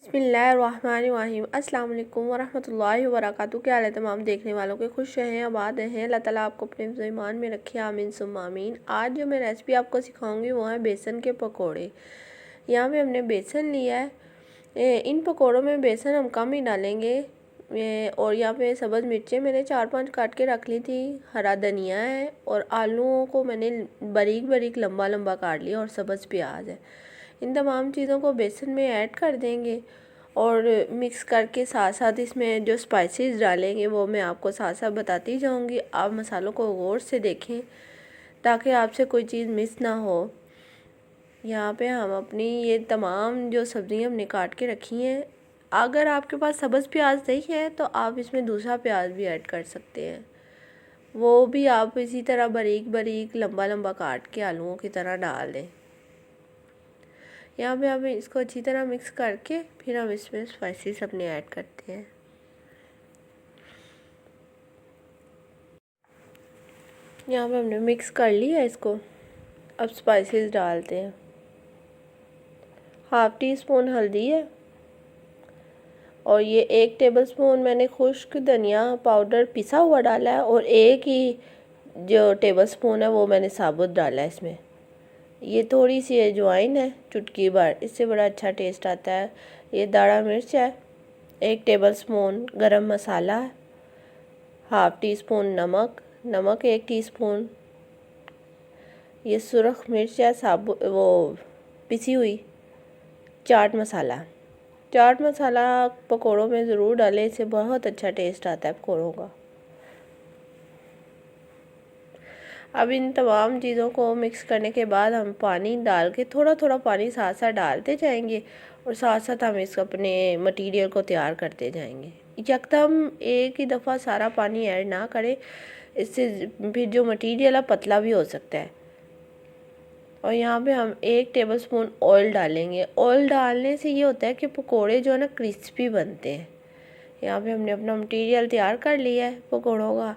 बिस्मिल्लाहिर्रहमानिर्रहीम अस्सलाम वालेकुम वरहमतुल्लाहि वबरकातुहू। क्या हाल है तमाम देखने वालों के, खुश रहें आबाद रहें, अल्लाह ताला आपको अपने ईमान में रखे, आमीन सुम्मा आमीन। आज जो मैं रेसिपी आपको सिखाऊंगी वो है बेसन के पकोड़े। यहाँ पे हमने बेसन लिया है, इन पकोड़ों में बेसन हम कम ही डालेंगे। और यहाँ पे सब्ज़ मिर्चें मैंने 4-5 काट के रख ली थी, हरा धनिया है और आलूओं को मैंने बारीक बारीक लंबा लंबा काट लिया और सब्ज़ प्याज है। इन तमाम चीज़ों को बेसन में ऐड कर देंगे और मिक्स करके साथ साथ इसमें जो स्पाइसेस डालेंगे वो मैं आपको साथ साथ बताती जाऊंगी। आप मसालों को गौर से देखें ताकि आपसे कोई चीज़ मिस ना हो। यहाँ पे हम अपनी ये तमाम जो सब्ज़ियाँ हमने काट के रखी हैं, अगर आपके पास सब्ज़ प्याज नहीं है तो आप इसमें दूसरा प्याज भी ऐड कर सकते हैं, वो भी आप इसी तरह बारीक बारीक लंबा लंबा काट के आलूओं की तरह डाल दें। यहाँ पे हम इसको अच्छी तरह मिक्स करके फिर हम इसमें स्पाइसेस अपने ऐड करते हैं। यहाँ पे हमने मिक्स कर लिया इसको, अब स्पाइसेस डालते हैं। 1/2 टीस्पून हल्दी है और ये 1 टेबलस्पून मैंने खुश्क धनिया पाउडर पिसा हुआ डाला है और 1 ही जो टेबलस्पून है वो मैंने साबुत डाला है इसमें। ये थोड़ी सी अजवाइन है, चुटकी भर, इससे बड़ा अच्छा टेस्ट आता है। ये दाढ़ा मिर्च है, 1 टेबलस्पून गरम मसाला है, 1/2 टीस्पून नमक 1 टीस्पून, ये सुरख मिर्च है साबुत वो पिसी हुई, चाट मसाला पकोड़ों में ज़रूर डालें, इससे बहुत अच्छा टेस्ट आता है पकोड़ों का। अब इन तमाम चीज़ों को मिक्स करने के बाद हम पानी डाल के थोड़ा थोड़ा पानी साथ साथ डालते जाएंगे और साथ साथ हम इस अपने मटेरियल को तैयार करते जाएंगे। यकदम एक ही दफ़ा सारा पानी ऐड ना करें, इससे फिर जो मटेरियल है पतला भी हो सकता है। और यहाँ पे हम 1 टेबलस्पून ऑयल डालेंगे। ऑयल डालने से ये होता है कि पकोड़े जो है ना क्रिस्पी बनते हैं। यहाँ पे हमने अपना मटेरियल तैयार कर लिया है पकोड़ों का,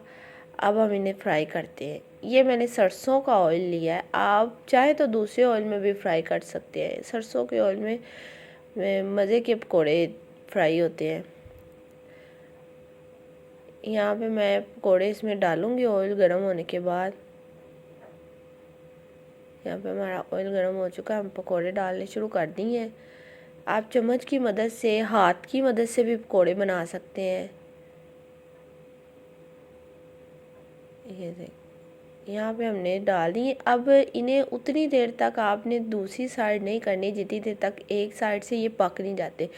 अब हम इन्हें फ्राई करते हैं। ये मैंने सरसों का ऑयल लिया है, आप चाहे तो दूसरे ऑयल में भी फ्राई कर सकते हैं। सरसों के ऑयल में मज़े के पकोड़े फ्राई होते हैं। यहाँ पे मैं पकोड़े इसमें डालूँगी ऑयल गर्म होने के बाद। यहाँ पे हमारा ऑयल गर्म हो चुका है, हम पकोड़े डालने शुरू कर दिए। आप चम्मच की मदद से, हाथ की मदद से भी पकोड़े बना सकते हैं। ये देख, यहाँ पे हमने डाल दी। अब इन्हें उतनी देर तक आपने दूसरी साइड नहीं करनी जितनी देर तक एक साइड से ये पक नहीं जाते।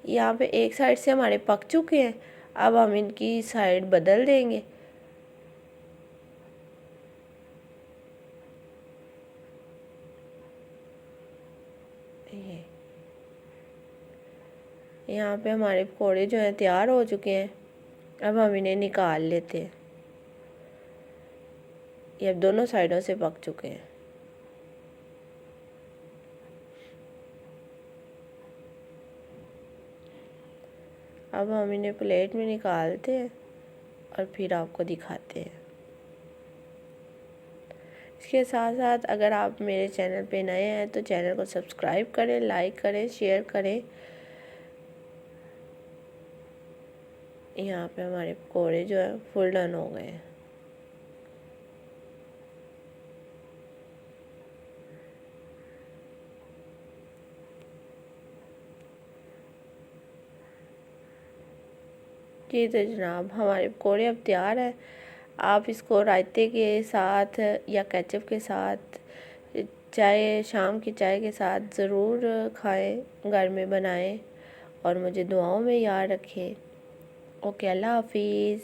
यहाँ पे एक साइड से हमारे पक चुके हैं, अब हम इनकी साइड बदल देंगे। यहाँ पे हमारे पकौड़े जो हैं तैयार हो चुके हैं, अब हम इन्हें निकाल लेते हैं। ये अब दोनों साइडों से पक चुके हैं। अब हम इन्हें प्लेट में निकालते हैं और फिर आपको दिखाते हैं। इसके साथ साथ अगर आप मेरे चैनल पे नए हैं तो चैनल को सब्सक्राइब करें, लाइक करें, शेयर करें। यहाँ पे हमारे पकौड़े जो है फुल डन हो गए हैं। जी तो जनाब, हमारे पकौड़े अब तैयार हैं। आप इसको रायते के साथ या केचप के साथ, चाय, शाम की चाय के साथ ज़रूर खाएं, घर में बनाएं और मुझे दुआओं में याद रखें। ओके, अल्लाह हाफिज़।